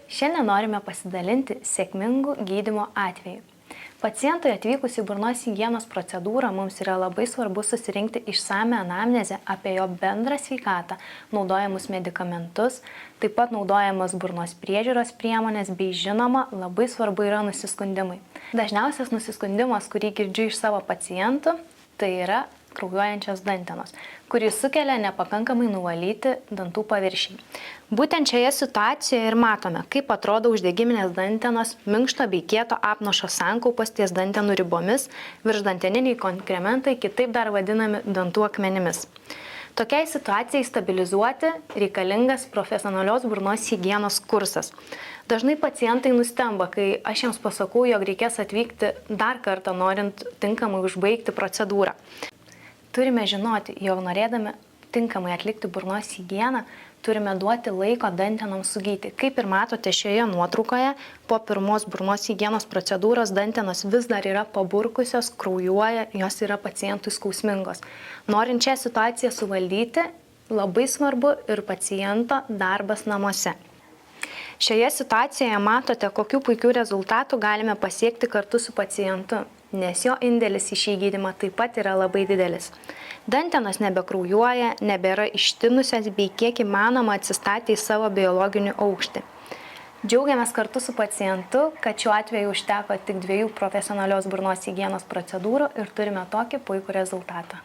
Šiandien norime pasidalinti sėkmingų gydymo atveju. Pacientui atvykus į burnos higienos procedūrą mums yra labai svarbu susirinkti išsamią anamnezę apie jo bendrą sveikatą, naudojamus medikamentus, taip pat naudojamas burnos priežiūros priemonės bei žinoma, labai svarbu yra nusiskundimai. Dažniausias nusiskundimas, kurį girdžiu iš savo pacientų, tai yra kraujuojančios dantenos, kurį sukelia nepakankamai nuvalyti dantų paviršiai. Būtent šioje situacijoje ir matome, kaip atrodo uždegiminės dantenos, minkšto bei kieto apnašo sankaupas ties dantenų ribomis, viršdanteniniai konkrementai, kitaip dar vadinami dantų akmenimis. Tokiai situacijai stabilizuoti reikalingas profesionalios burnos higienos kursas. Dažnai pacientai nustemba, kai aš jiems pasakau, jog reikės atvykti dar kartą, norint tinkamai užbaigti procedūrą. Turime žinoti, jog norėdami tinkamai atlikti burnos higieną, turime duoti laiko dantenoms sugyti. Kaip ir matote šioje nuotraukoje, po pirmos burnos higienos procedūros dantenos vis dar yra paburkusios, kraujuoja, jos yra pacientui skausmingos. Norint šią situaciją suvaldyti, labai svarbu ir paciento darbas namuose. Šioje situacijoje matote, kokių puikių rezultatų galime pasiekti kartu su pacientu, nes jo indėlis į šį gydymą taip pat yra labai didelis. Dantenos nebekraujuoja, nebėra ištinusios bei kiek įmanoma atsistatė į savo biologinį aukštį. Džiaugiamės kartu su pacientu, kad šiuo atveju užteko tik 2 profesionalios burnos higienos procedūrų ir turime tokį puikų rezultatą.